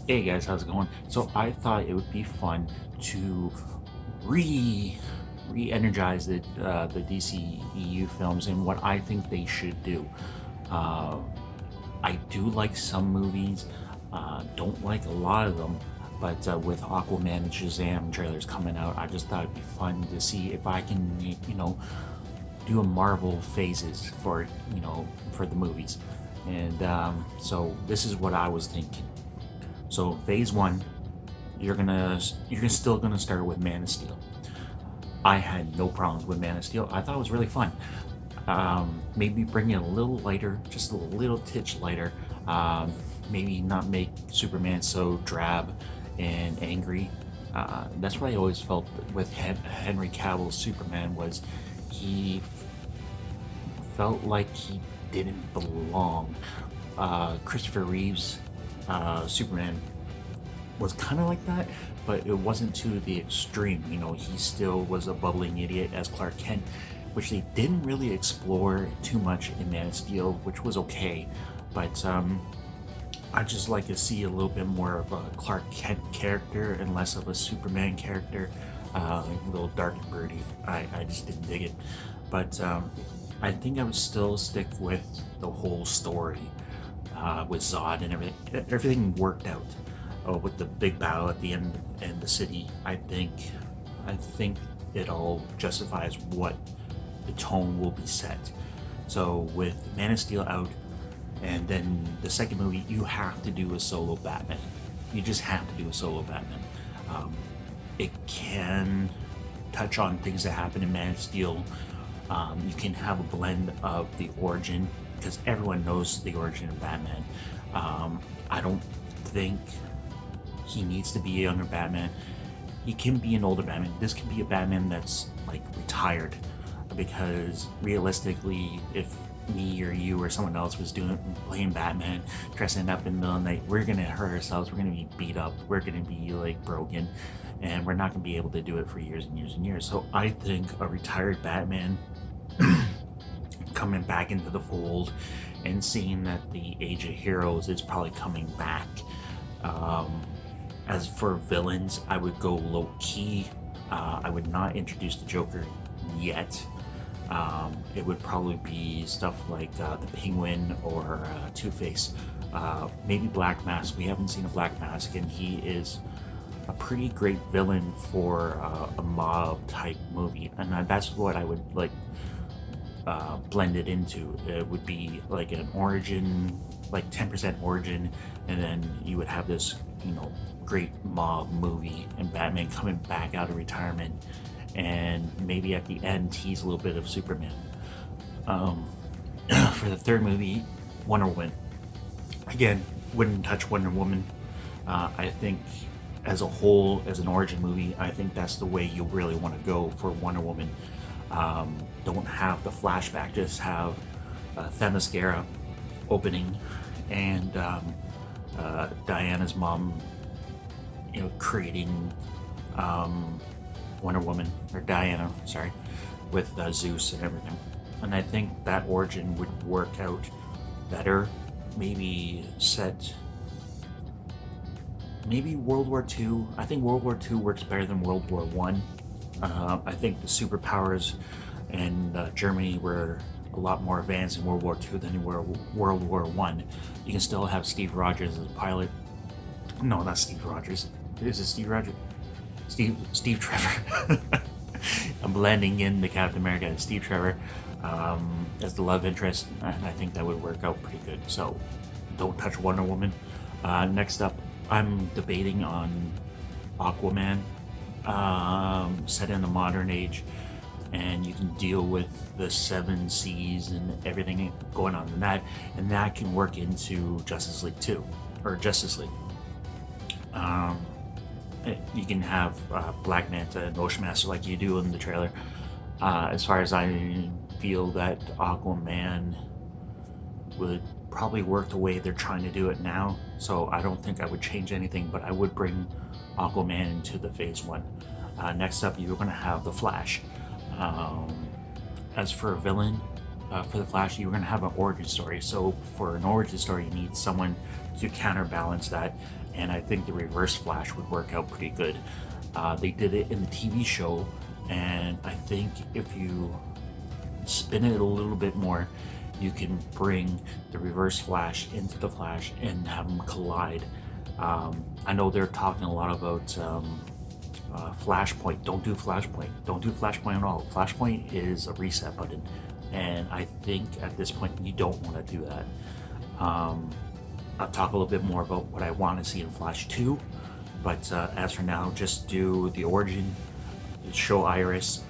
Hey guys, how's it going? So I thought it would be fun to re re-energize the DCEU films and what I think they should do. Uh, I do like some movies, don't like a lot of them, but with Aquaman and Shazam trailers coming out, I just thought it'd be fun to see if I can, do a Marvel phases for the movies. And so this is what I was thinking. So phase one, you're still gonna start with Man of Steel. I had no problems with Man of Steel. I thought it was really fun. Maybe bring it a little lighter, just a little titch lighter. Maybe not make Superman so drab and angry. That's what I always felt with Henry Cavill's Superman was he felt like he didn't belong. Christopher Reeves Superman was kind of like that, but it wasn't to the extreme. He still was a bubbling idiot as Clark Kent, which they didn't really explore too much in Man of Steel, which was okay. But I just like to see a little bit more of a Clark Kent character and less of a Superman character. A little dark and broody. I just didn't dig it. But I think I would still stick with the whole story with Zod and everything. Everything worked out with the big battle at the end and the city. I think it all justifies what the tone will be set. So with Man of Steel out, and then the second movie, you have to do a solo Batman. You just have to do a solo Batman. Um, it can touch on things that happen in Man of Steel. You can have a blend of the origin because everyone knows the origin of Batman. I don't think he needs to be a younger Batman. He can be an older Batman. This can be a Batman that's like retired, because realistically, if me or you or someone else was playing Batman, dressing up in the middle of the night, we're gonna hurt ourselves. We're gonna be beat up. We're gonna be like broken, and we're not gonna be able to do it for years and years and years. So I think a retired Batman coming back into the fold and seeing that the Age of Heroes is probably coming back. Um, as for villains, I would go low key. I would not introduce the Joker yet. It would probably be stuff like the Penguin or Two Face. Maybe Black Mask. We haven't seen a Black Mask, and he is a pretty great villain for a mob type movie, and that's what I would like blend it into. It would be like an origin, like 10% origin, and then you would have this, great mob movie and Batman coming back out of retirement, and maybe at the end tease a little bit of Superman. Um, for the third movie, Wonder Woman. Again, wouldn't touch Wonder Woman. I think as a whole, as an origin movie, I think that's the way you really want to go for Wonder Woman. Don't have the flashback, just have Themyscira opening and Diana's mom, creating Wonder Woman, or Diana, sorry, with Zeus and everything. And I think that origin would work out better. Maybe set, maybe World War II. I think World War II works better than World War One. I think the superpowers in Germany were a lot more advanced in World War II than they were World War One. You can still have Steve Rogers as a pilot. No, not Steve Rogers. Is it Steve Rogers? Steve Trevor. I'm blending in the Captain America and Steve Trevor as the love interest, and I think that would work out pretty good. So don't touch Wonder Woman. Next up, I'm debating on Aquaman, set in the modern age, and you can deal with the seven seas and everything going on in that, and that can work into Justice League 2 or Justice League. Um, you can have Black Manta and Ocean Master like you do in the trailer. As far as I feel that Aquaman would probably work the way they're trying to do it now, so I don't think I would change anything, but I would bring Aquaman into the phase one. Next up, you're going to have the Flash. As for a villain, for the Flash, you're going to have an origin story. So for an origin story, you need someone to counterbalance that, and I think the Reverse Flash would work out pretty good. They did it in the TV show, and I think if you spin it a little bit more, you can bring the Reverse Flash into the Flash and have them collide. I know they're talking a lot about Flashpoint. Don't do Flashpoint. Don't do Flashpoint at all. Flashpoint is a reset button, and I think at this point you don't want to do that. I'll talk a little bit more about what I want to see in Flash 2, but as for now, just do the origin, show Iris.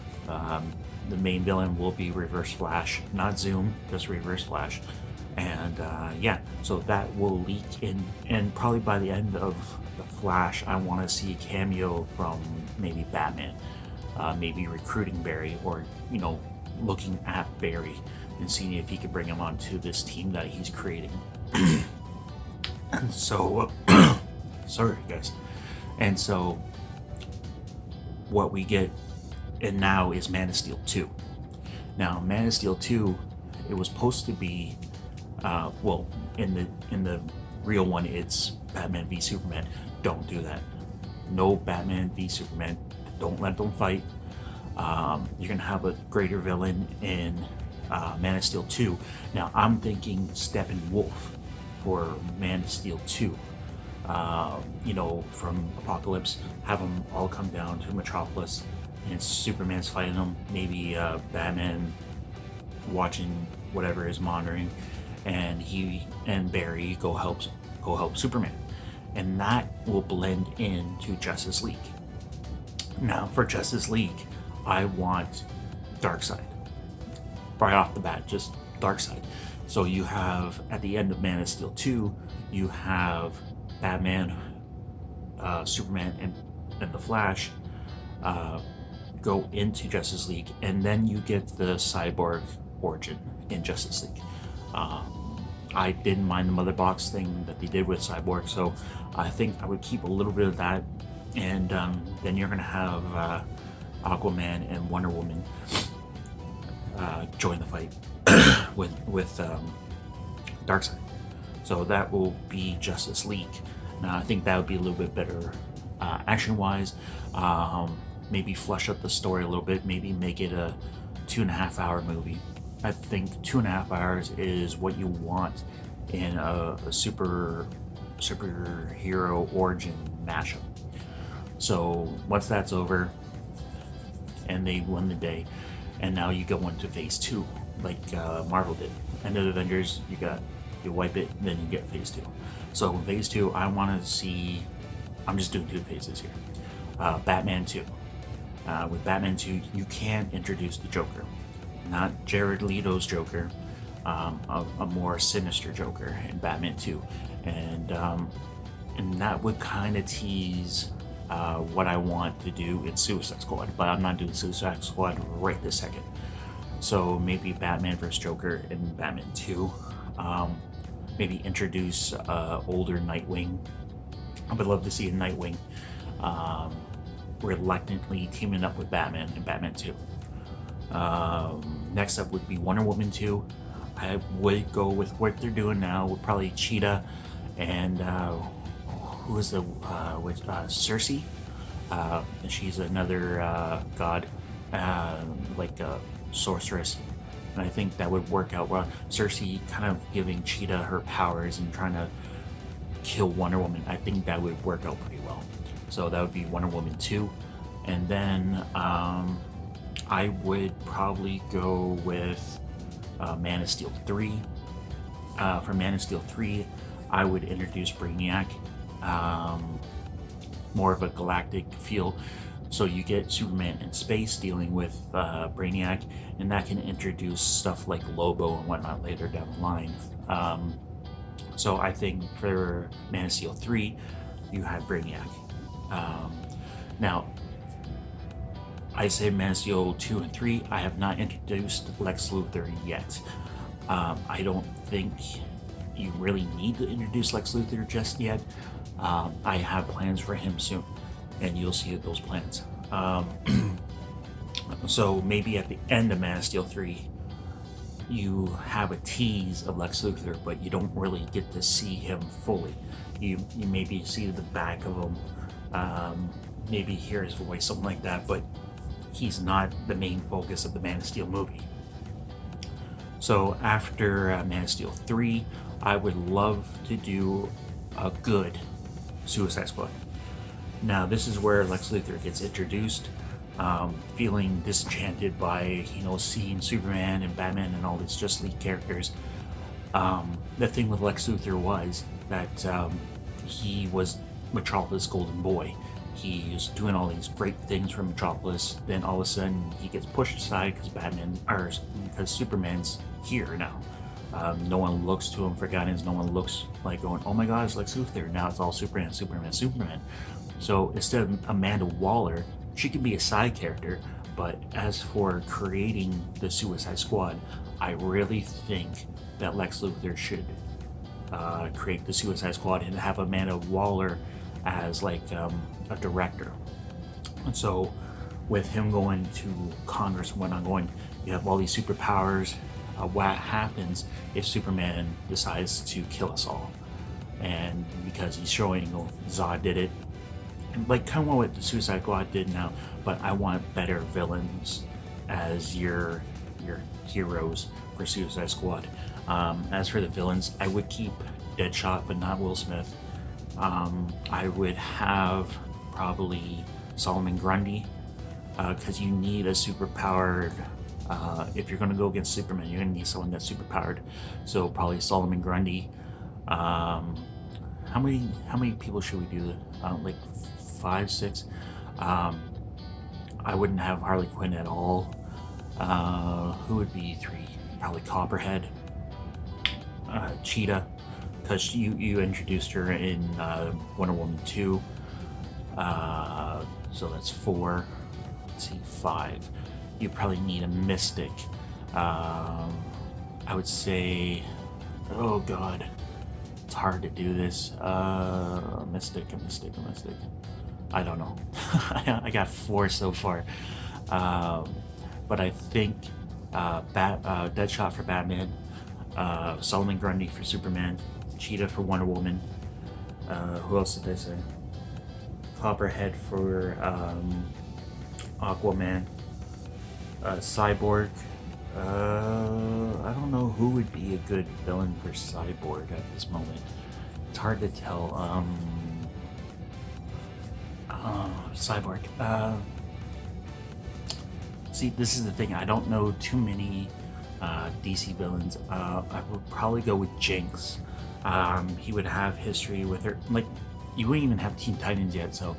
The main villain will be Reverse Flash, not Zoom, just Reverse Flash. And yeah, so that will leak in, and probably by the end of the Flash, I want to see a cameo from maybe Batman, maybe recruiting Barry, or looking at Barry and seeing if he could bring him onto this team that he's creating. And so, sorry guys. And so, what we get, and now is Man of Steel 2. Now, Man of Steel 2, it was supposed to be, well, in the real one, it's Batman v Superman. Don't do that. No Batman v Superman. Don't let them fight. You're gonna have a greater villain in Man of Steel 2. Now, I'm thinking Steppenwolf for Man of Steel 2. From Apocalypse, have them all come down to Metropolis, and Superman's fighting them. Maybe Batman watching whatever is monitoring, and he and Barry go help Superman, and that will blend into Justice League. Now, for Justice League, I want Darkseid right off the bat, just Darkseid. So you have, at the end of Man of Steel 2, you have Batman, Superman, and the Flash go into Justice League, and then you get the Cyborg origin in Justice League. I didn't mind the mother box thing that they did with Cyborg, so I think I would keep a little bit of that, and then you're gonna have Aquaman and Wonder Woman join the fight with Darkseid. So that will be Justice League. Now I think that would be a little bit better action-wise. Maybe flesh up the story a little bit. Maybe make it a 2.5-hour movie. I think 2.5 hours is what you want in a superhero origin mashup. So once that's over, and they won the day, and now you go into phase 2, like Marvel did. End of Avengers, you wipe it, and then you get phase 2. So in phase 2, I want to see, I'm just doing 2 phases here. Batman 2. With Batman 2, you can introduce the Joker. Not Jared Leto's Joker, a more sinister Joker in Batman 2. And that would kind of tease what I want to do in Suicide Squad, but I'm not doing Suicide Squad right this second. So maybe Batman vs. Joker in Batman 2. Maybe introduce older Nightwing. I would love to see a Nightwing reluctantly teaming up with Batman in Batman 2. Next up would be Wonder Woman 2. I would go with what they're doing now with probably Cheetah and who is the Cersei. She's another god, like a sorceress, and I think that would work out well. Cersei kind of giving Cheetah her powers and trying to kill Wonder Woman. I think that would work out pretty well. So that would be Wonder Woman 2. And then I would probably go with Man of Steel 3. For Man of Steel 3, I would introduce Brainiac. More of a galactic feel. So you get Superman in space dealing with Brainiac, and that can introduce stuff like Lobo and whatnot later down the line. So I think for Man of Steel 3, you have Brainiac. Now, I say Man of Steel 2 and 3, I have not introduced Lex Luthor yet. I don't think you really need to introduce Lex Luthor just yet. I have plans for him soon, and you'll see those plans. So maybe at the end of Man of Steel 3, you have a tease of Lex Luthor, but you don't really get to see him fully. You maybe see the back of him, maybe hear his voice, something like that, but he's not the main focus of the Man of Steel movie. So after Man of Steel 3, I would love to do a good Suicide Squad. Now this is where Lex Luthor gets introduced, feeling disenchanted by, seeing Superman and Batman and all these Justice League characters. The thing with Lex Luthor was that he was Metropolis' golden boy. He was doing all these great things for Metropolis. Then all of a sudden he gets pushed aside because Superman's here now. No one looks to him for guidance. No one looks like going, "Oh my God, it's Lex Luthor." Now it's all Superman, Superman, Superman. So instead of Amanda Waller, she can be a side character. But as for creating the Suicide Squad, I really think that Lex Luthor should create the Suicide Squad and have Amanda Waller as like a director. And so with him going to Congress and whatnot, you have all these superpowers. What happens if Superman decides to kill us all? And because he's showing, Zod did it, and like kind of what the Suicide Squad did now, but I want better villains as your heroes for Suicide Squad. As for the villains, I would keep Deadshot, but not Will Smith. I would have probably Solomon Grundy, because you need a superpowered. If you're going to go against Superman, you're going to need someone that's superpowered. So probably Solomon Grundy. How many people should we do? Like 5, 6. I wouldn't have Harley Quinn at all. Who would be 3? Probably Copperhead, Cheetah, because you introduced her in Wonder Woman 2. So that's 4. Let's see, 5. You probably need a Mystic. I would say, oh God, it's hard to do this. A mystic. I don't know. I got 4 so far. But I think Deadshot for Batman, Solomon Grundy for Superman, Cheetah for Wonder Woman. Who else did I say? Copperhead for Aquaman. Cyborg. I don't know who would be a good villain for Cyborg at this moment. It's hard to tell. Cyborg. See, this is the thing. I don't know too many DC villains. I would probably go with Jinx. He would have history with her. Like, you wouldn't even have Teen Titans yet, so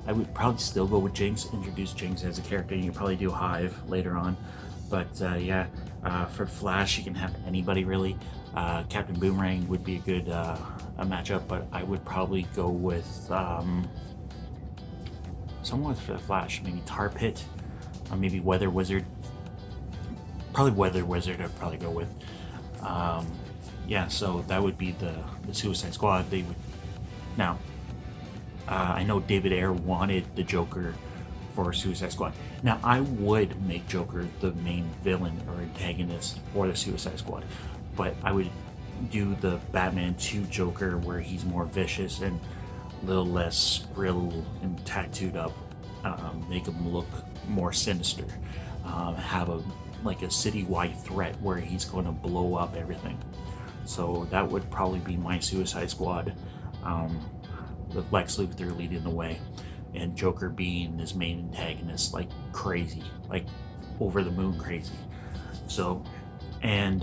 I would probably still go with Jinx, introduce Jinx as a character, and you probably do Hive later on. But yeah, for Flash, you can have anybody really. Captain Boomerang would be a good a matchup, but I would probably go with someone for the Flash, maybe Tar Pit, or maybe Weather Wizard. Probably Weather Wizard I'd probably go with. Yeah, so that would be the Suicide Squad. They would now. I know David Ayer wanted the Joker for Suicide Squad. Now, I would make Joker the main villain or antagonist for the Suicide Squad, but I would do the Batman 2 Joker where he's more vicious and a little less grill and tattooed up, make him look more sinister, have a citywide threat where he's going to blow up everything. So that would probably be my Suicide Squad. With Lex Luthor leading the way and Joker being his main antagonist, like crazy, like over the moon crazy. So, and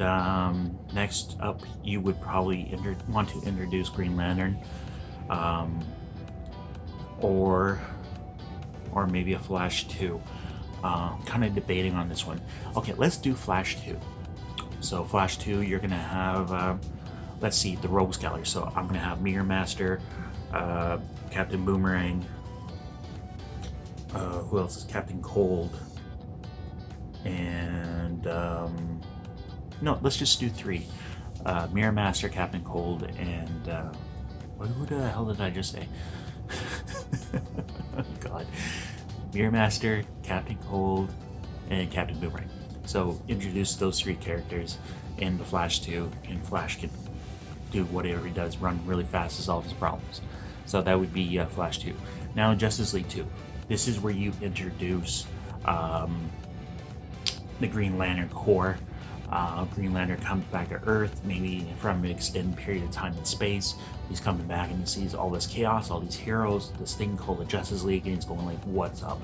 next up, you would probably want to introduce Green Lantern, or maybe a Flash 2. Kind of debating on this one. Okay, let's do Flash 2. So Flash 2, you're gonna have let's see, the Rogues Gallery. So I'm gonna have Mirror Master, Captain Boomerang, who else is Captain Cold, and no, let's just do 3. Mirror Master, Captain Cold, and who the hell did I just say? God. Mirror Master, Captain Cold, and Captain Boomerang. So introduce those three characters in the Flash 2, and Flash can do whatever he does, run really fast to solve his problems. So that would be Flash 2. Now Justice League 2. This is where you introduce the Green Lantern Corps. Green Lantern comes back to Earth, maybe from an extended period of time in space. He's coming back and he sees all this chaos, all these heroes, this thing called the Justice League, and he's going like, "What's up?"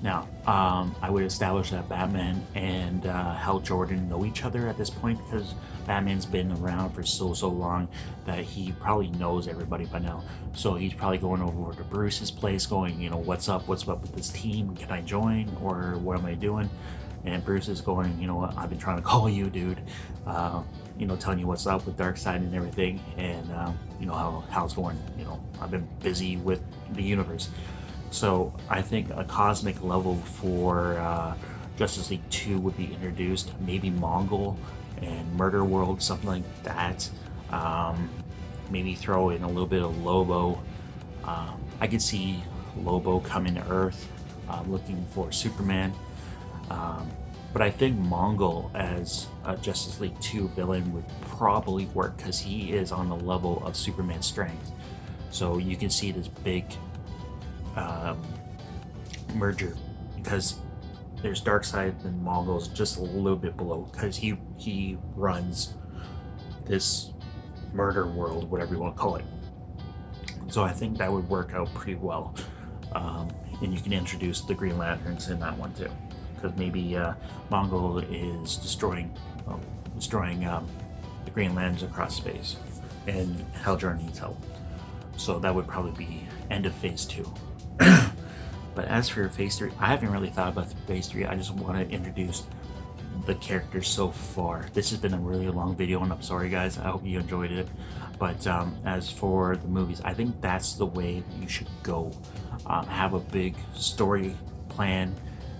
Now, I would establish that Batman and Hal Jordan know each other at this point, because Batman's been around for so long that he probably knows everybody by now. So he's probably going over to Bruce's place going, you know, what's up with this team? Can I join, or what am I doing? And Bruce is going, you know what, I've been trying to call you, dude. You know, telling you what's up with Darkseid and everything, and you know how Hal's going. You know, I've been busy with the universe. So I think a cosmic level for Justice League 2 would be introduced. Maybe Mongol and Murder World, something like that. Maybe throw in a little bit of Lobo. I could see Lobo coming to Earth looking for Superman. But I think Mongol as a Justice League 2 villain would probably work, because he is on the level of Superman's strength. So you can see this big merger, because there's Darkseid and Mongol's just a little bit below, because he runs this murder world, whatever you want to call it. So I think that would work out pretty well. And you can introduce the Green Lanterns in that one too, because maybe Mongol is destroying the Green Lanterns across space, and Hal Jordan needs help. So that would probably be end of phase 2. But as for phase 3, I haven't really thought about phase 3. I just want to introduce the characters so far. This has been a really long video, and I'm sorry guys, I hope you enjoyed it. But as for the movies, I think that's the way you should go. Have a big story plan,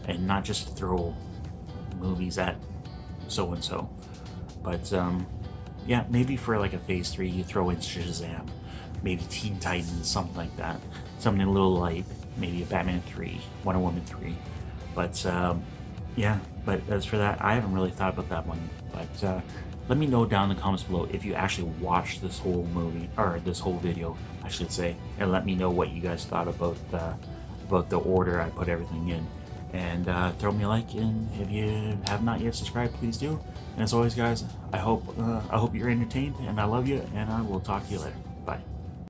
and not just throw movies at so and so. But yeah, maybe for like a phase 3 you throw in Shazam, maybe Teen Titans, something like that, something a little light, maybe a Batman 3, Wonder Woman 3. But yeah, but as for that, I haven't really thought about that one. But let me know down in the comments below if you actually watched this whole movie, or this whole video I should say, and let me know what you guys thought about the order I put everything in. And throw me a like, and if you have not yet subscribed, please do. And as always guys, I hope you're entertained, and I love you, and I will talk to you later.